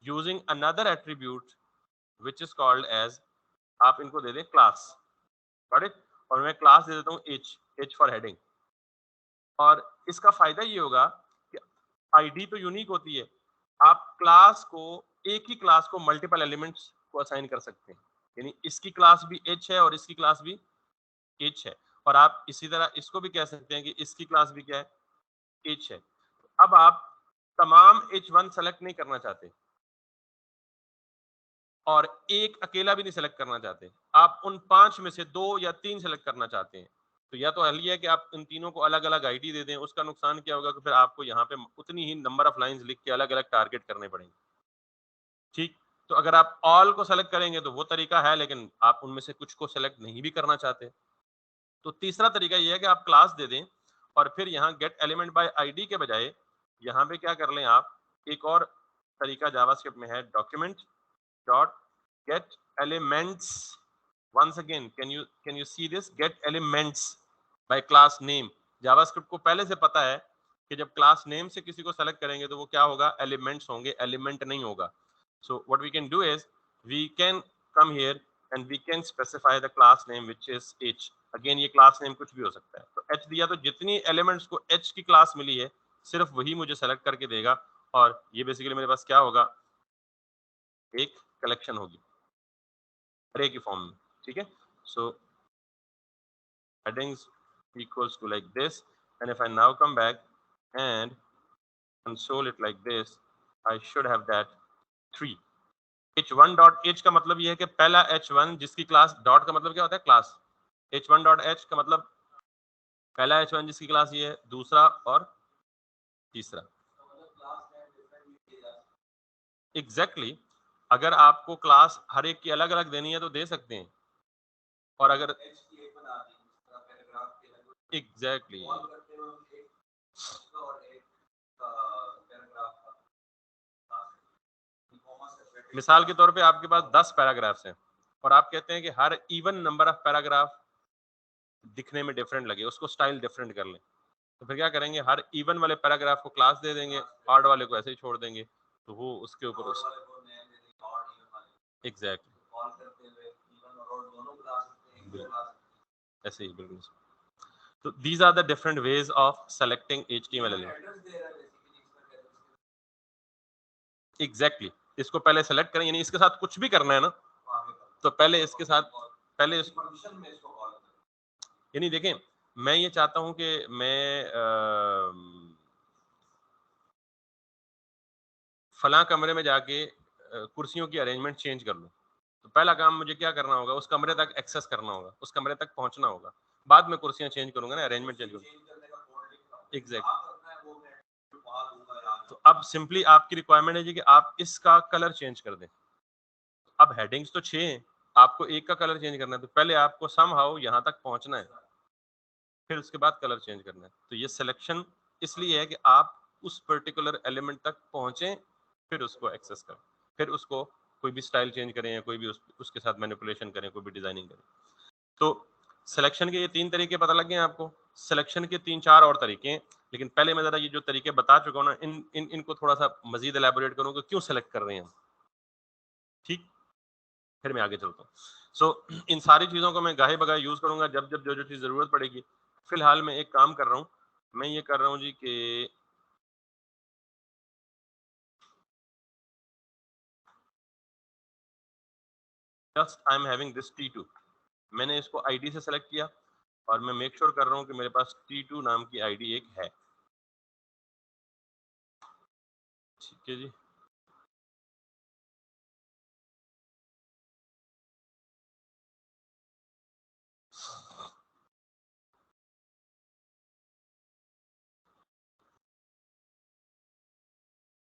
using another attribute which is called as, आप इनको दे दें क्लास, और मैं क्लास दे देता हूं H फॉर हेडिंग। और इसका फायदा ये होगा कि आईडी तो यूनिक होती है, आप क्लास को, एक ही क्लास को मल्टीपल एलिमेंट्स को असाइन कर सकते हैं, यानी इसकी क्लास भी H है और इसकी क्लास भी H है, और आप इसी तरह इसको भी कह सकते हैं कि इसकी क्लास भी क्या है, H है। अब आप तमाम H1 सेलेक्ट नहीं करना चाहते और एक अकेला भी नहीं सेलेक्ट करना चाहते, आप उन 5 में से 2 या 3 सेलेक्ट करना चाहते हैं, तो या तो हल ये है कि आप इन तीनों को अलग अलग आईडी दे दें। उसका नुकसान क्या होगा कि फिर आपको यहाँ पे उतनी ही नंबर ऑफ लाइंस लिख के अलग अलग टारगेट करने पड़ेंगे, ठीक। तो अगर आप ऑल को सेलेक्ट करेंगे तो वो तरीका है, लेकिन आप उनमें से कुछ को सेलेक्ट नहीं भी करना चाहते, तो तीसरा तरीका ये है कि आप क्लास दे दें और फिर यहाँ गेट एलिमेंट बाय आईडी के बजाय यहाँ पे क्या कर लें, आप एक और तरीका जावास्क्रिप्ट में है, document dot gate elements. once again can you see this, get elements by class name। JavaScript को पहले से पता है कि जब क्लास नेम से किसी को सेलेक्ट करेंगे तो वो क्या होगा, एलिमेंट्स होंगे, एलिमेंट नहीं होगा। so what we can do is we can come here and we can specify the class name which is H। Again ये क्लास नेम कुछ भी हो सकता है। तो h दिया तो जितनी एलिमेंट्स को h की क्लास मिली है सिर्फ वही मुझे सेलेक्ट करके देगा, और ये बेसिकली मेरे पास क्या होगा, एक कलेक्शन होगी अरे की फॉर्म में, ठीक है। सो headings equals to like this, and if I now come back and console it like this, I should have that 3 h1 dot h का मतलब ये है कि पहला h1 जिसकी क्लास, डॉट का मतलब क्या होता है क्लास, h1 डॉट h का मतलब पहला h1 जिसकी क्लास ये है, दूसरा और तीसरा। एग्जैक्टली अगर आपको क्लास हर एक की अलग अलग देनी है तो दे सकते हैं, और अगर एग्जैक्टली मिसाल के तौर पे आपके पास 10 पैराग्राफ्स हैं और आप कहते हैं कि her even number of paragraph दिखने में डिफरेंट लगे, उसको स्टाइल डिफरेंट कर लें, तो फिर क्या करेंगे, हर इवन वाले पैराग्राफ को क्लास दे देंगे, ऑड वाले को ऐसे ही छोड़ देंगे, तो वो उसके ऊपर उस एग्जैक्टली ऐसे ही बिल्कुल। तो these are the different ways of selecting HTML element. Exactly इसको पहले सेलेक्ट करें, यानी इसके साथ कुछ भी करना है ना, तो पहले इसके साथ पहले यानी देखें, मैं ये चाहता हूं कि मैं फलां कमरे में जाके कुर्सियों की अरेंजमेंट चेंज कर लूं, तो पहला काम मुझे क्या करना होगा, उस कमरे तक एक्सेस करना होगा, उस कमरे तक पहुंचना होगा, बाद में कुर्सियां चेंज करूंगा ना, अरेंजमेंट चेंज करूंगा। एग्जैक्टली तो अब सिंपली आपकी रिक्वायरमेंट है जी कि आप इसका कलर चेंज कर दें। अब हेडिंग्स तो 6 हैं, आपको एक का कलर चेंज करना है, तो पहले आपको समहाउ यहां तक पहुंचना है, फिर उसके बाद कलर चेंज करना है। तो ये सिलेक्शन इसलिए है कि आप उस पर्टिकुलर एलिमेंट तक पहुंचे, फिर उसको एक्सेस करें, फिर उसको कोई भी स्टाइल चेंज करें या कोई भी उसके साथ मैनिपुलेशन करें, कोई भी डिजाइनिंग करें। तो सिलेक्शन के ये 3 तरीके पता लग गए आपको। सिलेक्शन के 3-4 और तरीके हैं, लेकिन पहले मैं जरा ये जो तरीके बता चुका हूं ना, इनको थोड़ा सा मजीद एलैबोरेट करूंगा क्यों सेलेक्ट कर रहे हैं हम, ठीक, फिर मैं आगे चलता हूँ। सो इन सारी चीजों को मैं गाहे बगाहे यूज करूंगा जब जब जो जो चीज जरूरत पड़ेगी। फिलहाल मैं एक काम कर रहा हूँ, मैं ये कर रहा हूँ जी कि just I am having this T2, मैंने इसको आईडी से सेलेक्ट किया और मैं मेक श्योर कर रहा हूँ कि मेरे पास T2 नाम की आईडी एक है, ठीक है जी।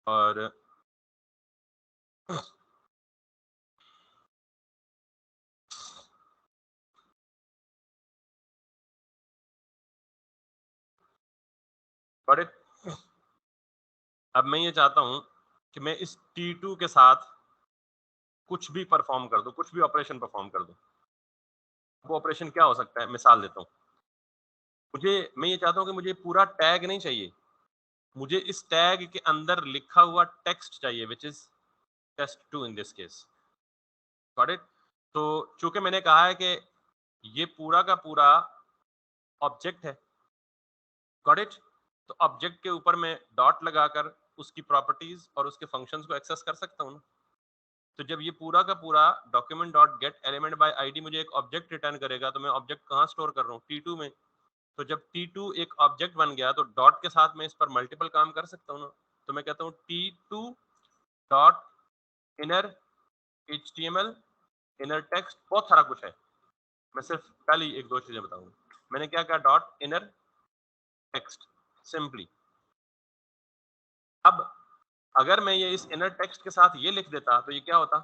और बड़े अब मैं ये चाहता हूं कि मैं इस T2 के साथ कुछ भी परफॉर्म कर दूं, कुछ भी ऑपरेशन परफॉर्म कर दूं। वो ऑपरेशन क्या हो सकता है, मिसाल देता हूं। मैं ये चाहता हूं कि मुझे पूरा टैग नहीं चाहिए, मुझे इस टैग के अंदर लिखा हुआ टेक्स्ट चाहिए, which is test2 in this case, got it. तो चूंकि मैंने कहा है कि ये पूरा का पूरा ऑब्जेक्ट है, गॉट इट, तो ऑब्जेक्ट के ऊपर मैं डॉट लगाकर उसकी प्रॉपर्टीज और उसके फंक्शंस को एक्सेस कर सकता हूं ना। तो जब ये पूरा का पूरा document dot gate element by ID मुझे एक ऑब्जेक्ट रिटर्न करेगा, तो मैं ऑब्जेक्ट कहाँ स्टोर कर रहा हूँ, T2 में। तो जब T2 एक ऑब्जेक्ट बन गया तो डॉट के साथ मैं इस पर मल्टीपल काम कर सकता हूँ ना। तो मैं कहता हूँ T2 dot inner HTML inner text, बहुत सारा कुछ है, मैं सिर्फ पहले एक दो चीजें बताऊंगा। मैंने क्या कहा, डॉट इनर टेक्स्ट सिंपली। अब अगर मैं ये इस इनर टेक्स्ट के साथ ये लिख देता तो ये क्या होता,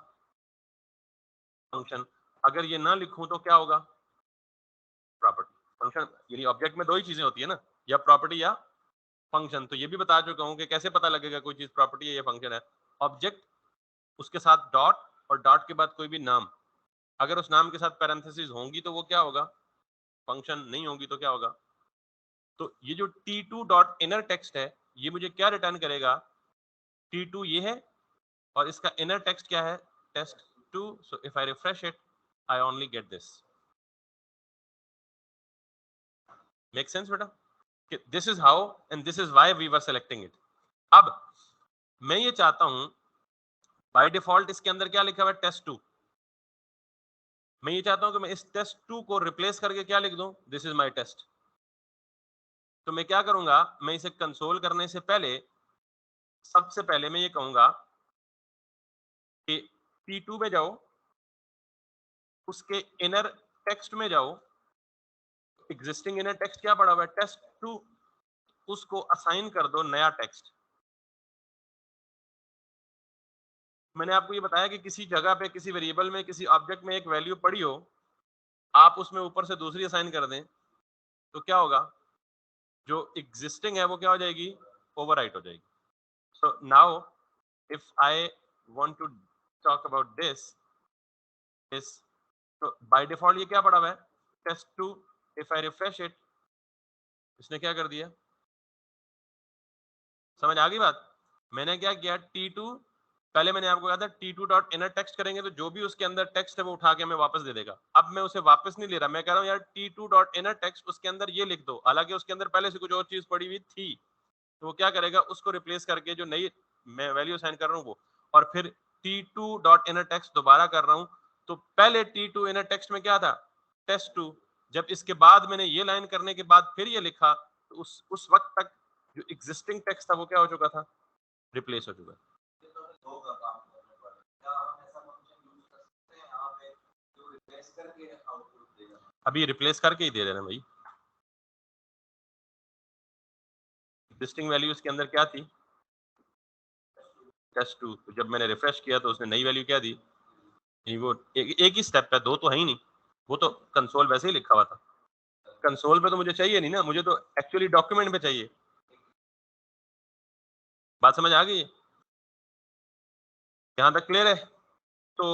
फंक्शन। अगर ये ना लिखूं तो क्या होगा, प्रॉपर्टी। फंक्शन यानी ऑब्जेक्ट में दो ही चीजें होती है ना, या प्रॉपर्टी या फंक्शन। तो ये भी बता चुका हूं कि कैसे पता लगेगा कोई चीज प्रॉपर्टी है या फंक्शन है। ऑब्जेक्ट, उसके साथ डॉट, और डॉट के बाद कोई भी नाम, अगर उस नाम के साथ पैरेंथेसिस होंगी तो वो क्या होगा, फंक्शन, नहीं होंगी तो क्या होगा। तो ये जो T2 डॉट इनर टेक्स्ट है, ये मुझे क्या रिटर्न करेगा, T2 ये है, और इसका इनर टेक्स्ट क्या है, टेस्ट2। So if I refresh it, I only get this. Make sense बेटा? This is how and this is why we were selecting it. अब मैं ये चाहता हूं, बाय डिफॉल्ट इसके अंदर क्या लिखा हुआ है, टेस्ट 2. मैं ये चाहता हूं कि मैं इस टेस्ट 2 को रिप्लेस करके क्या लिख दूं, दिस इज माय टेस्ट. तो मैं क्या करूंगा, मैं इसे कंसोल करने से पहले सबसे पहले मैं ये कहूंगा कि T2 में जाओ, उसके इनर टेक्स्ट में जाओ, एग्जिस्टिंग इनर टेक्स्ट क्या पड़ा हुआ है, टेस्ट 2, उसको असाइन कर दो नया टेक्स्ट. मैंने आपको ये बताया कि किसी जगह पे, किसी वेरिएबल में, किसी ऑब्जेक्ट में एक वैल्यू पड़ी हो, आप उसमें ऊपर से दूसरी असाइन कर दें, तो क्या होगा, जो एग्जिस्टिंग है वो क्या हो जाएगी, ओवरराइट हो जाएगी. So now if I want to talk about this is, तो बाय डिफॉल्ट ये क्या पड़ा हुआ है, test 2. If I refresh it, इसने क्या कर दिया, समझ आ गई बात? मैंने क्या किया, T2, पहले मैंने आपको कहा था T2 डॉट इनर टेक्स्ट करेंगे तो जो भी उसके अंदर टेक्स्ट है वो उठा के हमें वापस दे देगा. अब मैं उसे वापस नहीं ले रहा, मैं कह रहा हूँ यार T2 डॉट इनर टेक्स्ट, उसके अंदर ये लिख दो. हालांकि उसके अंदर पहले से कुछ और चीज पड़ी हुई थी, तो वो क्या करेगा, उसको रिप्लेस करके जो नई मैं वैल्यू असाइन कर रहा हूँ वो, और फिर T2 डॉट इनर टेक्स्ट दोबारा कर रहा हूँ. तो पहले T2 इनर टेक्स्ट में क्या था, टेस्ट 2. जब इसके बाद मैंने ये लाइन करने के बाद फिर ये लिखा, तो उस वक्त तक जो एग्जिस्टिंग टेक्स्ट था वो क्या हो चुका था, रिप्लेस हो चुका. अभी रिप्लेस करके ही दे देना भाई. एग्जिस्टिंग वैल्यू इसके अंदर क्या थी, टेस्ट 2. तो जब मैंने रिफ्रेश किया तो उसने नई वैल्यू क्या दी, वो एक ही स्टेप है, दो तो है ही नहीं. वो तो कंसोल वैसे ही लिखा हुआ था. कंसोल पे तो मुझे चाहिए नहीं ना, मुझे तो एक्चुअली डॉक्यूमेंट पे चाहिए. बात समझ आ गई, यहाँ तक क्लियर है? तो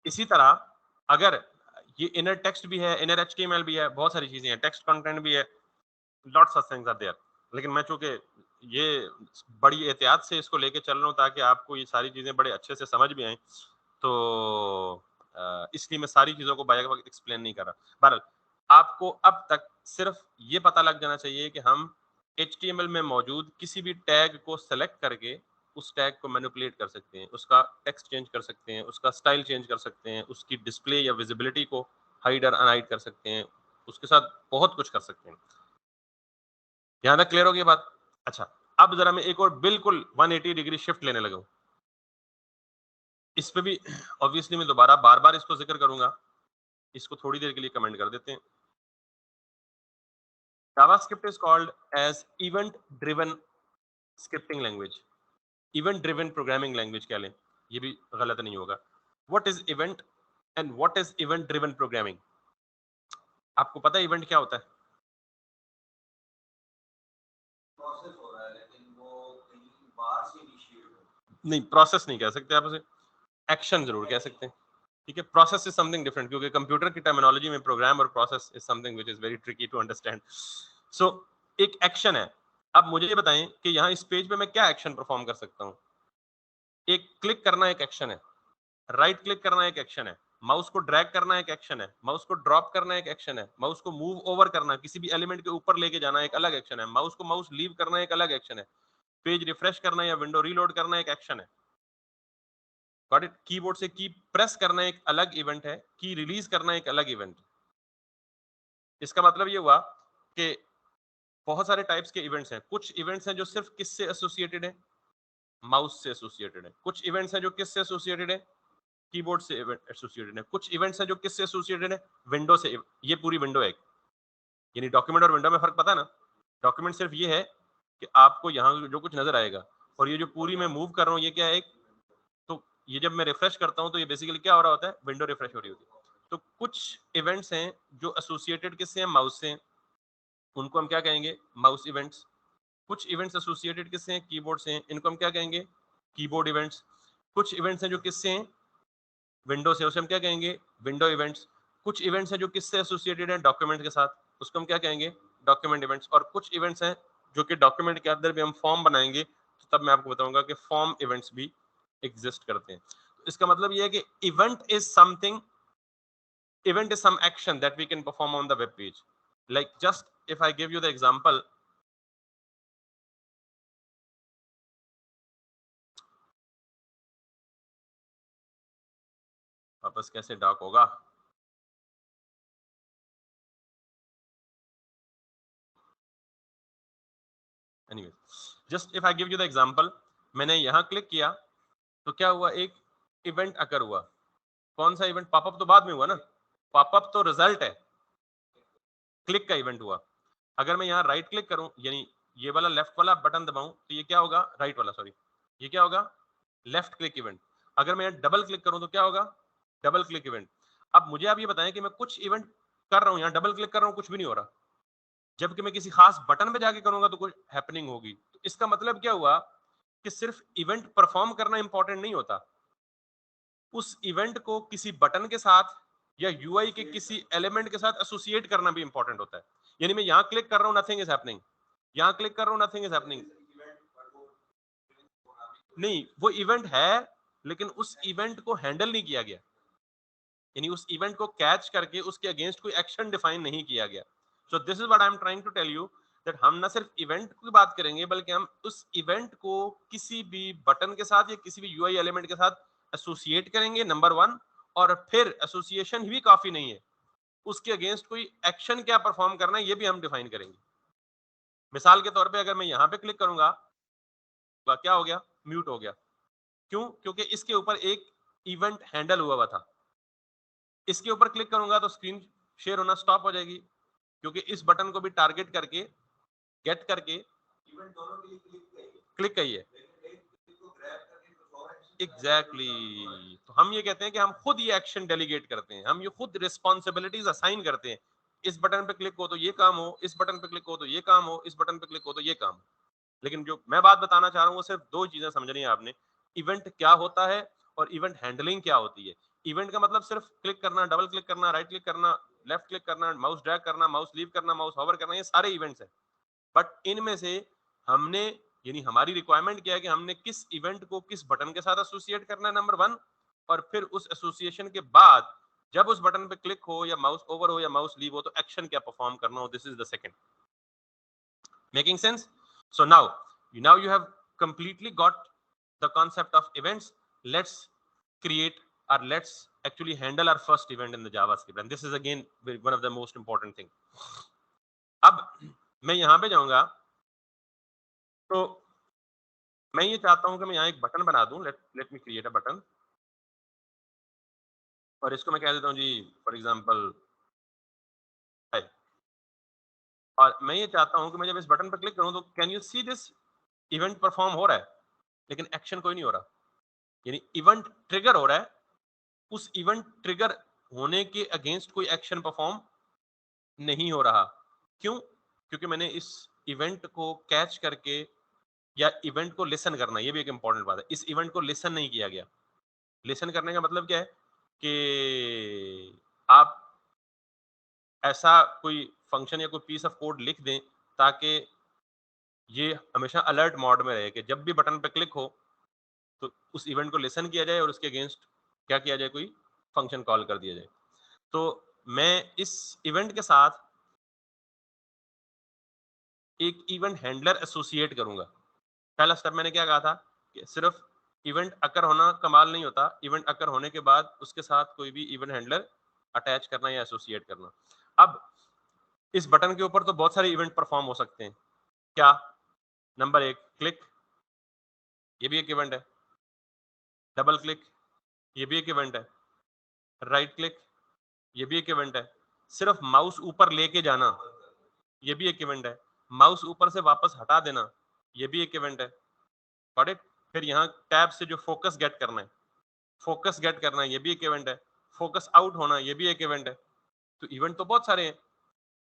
इसी तरह अगर ये इनर टेक्स्ट भी है, इनर HTML भी है, बहुत सारी चीजें हैं, टेक्स्ट कंटेंट भी है, lots of things are there. लेकिन मैं चूंकि ये बड़ी एहतियात से इसको लेके चल रहा हूँ ताकि आपको ये सारी चीजें बड़े अच्छे से समझ भी आए, तो इसलिए मैं सारी चीजों को बाय वक्त एक्सप्लेन नहीं कर रहा. बहरहाल आपको अब तक सिर्फ ये पता लग जाना चाहिए कि हम HTML में मौजूद किसी भी टैग को सेलेक्ट करके उस टैग को मैनिपुलेट कर सकते हैं, उसका टेक्स्ट चेंज कर सकते हैं, उसका स्टाइल चेंज कर सकते हैं, उसकी डिस्प्ले या विजिबिलिटी को हाइड और अनहाइड कर सकते हैं, उसके साथ बहुत कुछ कर सकते हैं. यहां तक क्लियर हो गई बात? अच्छा, अब जरा मैं एक और बिल्कुल 180 डिग्री शिफ्ट लेने लगा हूं. इस पे भी ऑब्वियसली मैं दोबारा बार बार इसको जिक्र करूंगा, इसको थोड़ी देर के लिए कमेंट कर देते हैं. JavaScript is called as event driven scripting language. Event driven programming language कह लें, ये भी गलत नहीं होगा. What is event and what is event driven programming? आपको पता है इवेंट क्या होता है? प्रोसेस हो रहा है लेकिन वो कहीं बाहर से इनिशिएट हो, नहीं प्रोसेस नहीं कह सकते आप उसे, एक्शन जरूर कह सकते हैं. ठीक है, प्रोसेस इज समथिंग डिफरेंट, क्योंकि कंप्यूटर की टर्मिनोलॉजी में प्रोग्राम और process is something which is very tricky to understand. So एक एक्शन है. अब मुझे ये बताएं कि यहाँ इस पेज पे मैं क्या एक्शन परफॉर्म कर सकता हूँ. एक क्लिक करना एक एक्शन है, राइट क्लिक करना एक एक्शन है, माउस को ड्रैग करना एक एक्शन है, माउस को ड्रॉप करना एक एक्शन है, माउस को मूव ओवर करना, किसी भी एलिमेंट के ऊपर लेके जाना एक अलग एक्शन है, माउस को माउस लीव करना एक अलग एक्शन है, पेज रिफ्रेश करना या विंडो रीलोड करना एक एक्शन है. Got it? कीबोर्ड से की प्रेस करना एक अलग इवेंट है, की रिलीज करना एक अलग इवेंट है. इसका मतलब ये हुआ कि बहुत सारे टाइप्स के इवेंट्स हैं. कुछ इवेंट्स हैं जो सिर्फ किससे एसोसिएटेड है, माउस से एसोसिएटेड है. कुछ इवेंट्स हैं जो किससे एसोसिएटेड है, कीबोर्ड से एसोसिएटेड है. कुछ इवेंट्स हैं जो किससे एसोसिएटेड है, विंडो से. ये पूरी विंडो है, यानी डॉक्यूमेंट और विंडो में फर्क पता है ना? डॉक्यूमेंट सिर्फ ये है कि आपको यहाँ जो कुछ नजर आएगा, और ये जो पूरी मैं मूव कर रहा हूँ ये क्या है, तो ये जब मैं रिफ्रेश करता हूँ तो ये बेसिकली क्या हो रहा होता है, विंडो रिफ्रेश हो रही होती है. तो कुछ इवेंट्स हैं जो एसोसिएटेड किससे हैं, माउस से, उनको हम क्या कहेंगे, माउस इवेंट्स. कुछ इवेंट्स एसोसिएटेड किससे हैं, कीबोर्ड से हैं, इनको हम क्या कहेंगे, कीबोर्ड इवेंट्स. कुछ इवेंट्स हैं जो किससे हैं, विंडो से, उसे हम क्या कहेंगे, विंडो इवेंट्स. कुछ इवेंट्स हैं जो किससे एसोसिएटेड हैं, डॉक्यूमेंट के साथ, उसको हम क्या कहेंगे, डॉक्यूमेंट इवेंट्स. और कुछ इवेंट्स हैं जो कि डॉक्यूमेंट के अंदर भी हम फॉर्म बनाएंगे, तो तब मैं आपको बताऊंगा कि फॉर्म इवेंट्स भी एग्जिस्ट करते हैं. तो इसका मतलब ये है कि event is something, event is some action that we can perform on the web page. Like just if I give you the example, वापस कैसे डार्क होगा? Anyway, just if I give you the example, मैंने यहाँ क्लिक किया तो क्या हुआ, एक इवेंट अकर हुआ। कौन सा इवेंट? पॉपअप तो बाद में हुआ ना, पॉपअप तो रिजल्ट है, क्लिक का इवेंट हुआ। अगर मैं यहाँ राइट क्लिक करूं, यानी ये वाला लेफ्ट वाला बटन दबाऊं, तो ये क्या होगा? राइट वाला, सॉरी, ये क्या होगा? Left click event. अगर मैं डबल क्लिक करूं तो क्या होगा? Double click event. अब मुझे आप ये बताएं कि मैं कुछ इवेंट कर रहा हूं, यहाँ डबल क्लिक कर रहा हूं, कुछ भी नहीं हो रहा, जबकि मैं किसी खास बटन पे जाके करूंगा तो कुछ हैपनिंग होगी। तो इसका मतलब क्या हुआ कि सिर्फ इवेंट परफॉर्म करना इंपॉर्टेंट नहीं होता, उस इवेंट को किसी बटन के साथ या यूआई के किसी एलिमेंट के साथ एसोसिएट करना भी इंपॉर्टेंट होता है। यानी मैं यहां क्लिक कर रहा हूं, नथिंग इज हैपनिंग, यहां क्लिक कर रहा हूं, नथिंग इज हैपनिंग। नहीं, वो इवेंट है, लेकिन उस इवेंट को हैंडल नहीं किया गया, यानी उस इवेंट को कैच करके उसके अगेंस्ट कोई एक्शन डिफाइन नहीं किया गया। So this is what I am trying to tell you, that हम ना सिर्फ इवेंट की बात करेंगे, बल्कि हम उस इवेंट को किसी भी बटन के साथ या किसी भी यूआई एलिमेंट के साथ एसोसिएट करेंगे, नंबर वन। और फिर एसोसिएशन भी काफी नहीं है, उसके अगेंस्ट कोई एक्शन क्या परफॉर्म करना है ये भी हम डिफाइन करेंगे। मिसाल के तौर पे अगर मैं यहाँ पे क्लिक करूंगा तो क्या हो गया? म्यूट हो गया। क्यों? क्योंकि इसके ऊपर एक इवेंट हैंडल हुआ था। इसके ऊपर क्लिक करूंगा तो स्क्रीन शेयर होना स्टॉप हो जाएगी, क्योंकि इस बटन को भी टारगेट करके, गेट करके क्लिक कहिए। Exactly exactly. तो हम ये कहते हैं कि हम खुद ये एक्शन डेलीगेट करते हैं, हम ये खुद रिस्पॉन्सिबिलिटीज असाइन करते हैं। इस बटन पे क्लिक हो तो ये काम हो, इस बटन पे क्लिक हो तो ये काम हो, इस बटन पे क्लिक हो तो ये काम हो। लेकिन जो मैं बात बताना चाह रहा हूँ वो सिर्फ दो चीजें समझनी है आपने। इवेंट क्या होता है और इवेंट हैंडलिंग क्या होती है। इवेंट का मतलब सिर्फ क्लिक करना, डबल क्लिक करना, राइट क्लिक करना, लेफ्ट क्लिक करना, माउस ड्रैग करना, माउस लीव करना, माउस होवर करना, ये सारे इवेंट्स हैं। बट इनमें से हमने, यानी हमारी रिक्वायरमेंट क्या है कि हमने किस इवेंट को किस बटन के साथ एसोसिएट करना है, नंबर वन। और फिर उस एसोसिएशन के बाद जब उस बटन पे क्लिक हो या माउस ओवर हो या माउस लीव हो तो एक्शन क्या परफॉर्म करना हो। This is the second. Making sense? So now you have completely got the concept of events. Let's create, or let's actually handle our first event in the JavaScript, and this is again one of the most important thing. अब मैं यहाँ पे जाऊंगा तो मैं ये चाहता हूँ कि मैं यहाँ एक बटन बना दूं। Let me create a button, और इसको मैं कह देता हूँ जी फॉर एग्जांपल हाय। और मैं ये चाहता हूँ कि मैं जब इस बटन पर क्लिक करूँ तो can you see this, event perform हो रहा है लेकिन एक्शन कोई नहीं हो रहा, यानी इवेंट ट्रिगर हो रहा है, उस इवेंट ट्रिगर होने के अगेंस्ट कोई एक्शन परफॉर्म नहीं हो रहा। क्यों? क्योंकि मैंने इस इवेंट को कैच करके, या इवेंट को लिसन करना, ये भी एक इंपॉर्टेंट बात है, इस इवेंट को लिसन नहीं किया गया। लिसन करने का मतलब क्या है कि आप ऐसा कोई फंक्शन या कोई पीस ऑफ कोड लिख दें ताकि ये हमेशा अलर्ट मोड में रहे कि जब भी बटन पे क्लिक हो तो उस इवेंट को लिसन किया जाए और उसके अगेंस्ट क्या किया जाए, कोई फंक्शन कॉल कर दिया जाए। तो मैं इस इवेंट के साथ एक इवेंट हैंडलर एसोसिएट करूंगा। पहला स्टेप मैंने क्या कहा था कि सिर्फ इवेंट अकर होना कमाल नहीं होता, इवेंट अकर होने के बाद उसके साथ कोई भी इवेंट हैंडलर अटैच करना या एसोसिएट करना। अब इस बटन के ऊपर तो बहुत सारे इवेंट परफॉर्म हो सकते हैं। क्या? नंबर एक, क्लिक, ये भी एक इवेंट है। डबल क्लिक, ये भी एक इवेंट है। राइट क्लिक, ये भी एक इवेंट है। सिर्फ माउस ऊपर लेके जाना, ये भी एक इवेंट है। माउस ऊपर से वापस हटा देना, ये भी एक इवेंट है। Got it? फिर यहाँ टैब से जो फोकस गेट करना है, फोकस गेट करना है, ये भी एक इवेंट है। फोकस आउट होना, ये भी एक इवेंट है। तो इवेंट तो बहुत सारे हैं,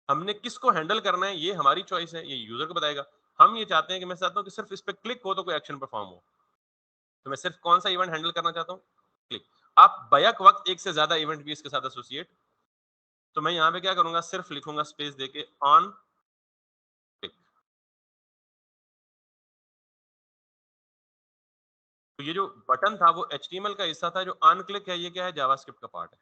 हमने किसको हैंडल करना है ये हमारी चॉइस है, ये यूजर को बताएगा। हम ये चाहते हैं कि मैं चाहता हूँ कि सिर्फ इस पे क्लिक हो तो कोई एक्शन परफॉर्म हो, तो मैं सिर्फ कौन सा इवेंट हैंडल करना चाहता हूँ? क्लिक। आप बैक वक्त एक से ज्यादा इवेंट भी इसके साथ एसोसिएट, तो मैं यहाँ पे क्या करूंगा, सिर्फ लिखूंगा स्पेस देके ऑन क्लिक। तो ये जो बटन था वो HTML का हिस्सा था, जो ऑन क्लिक है ये क्या है, जावास्क्रिप्ट का पार्ट है।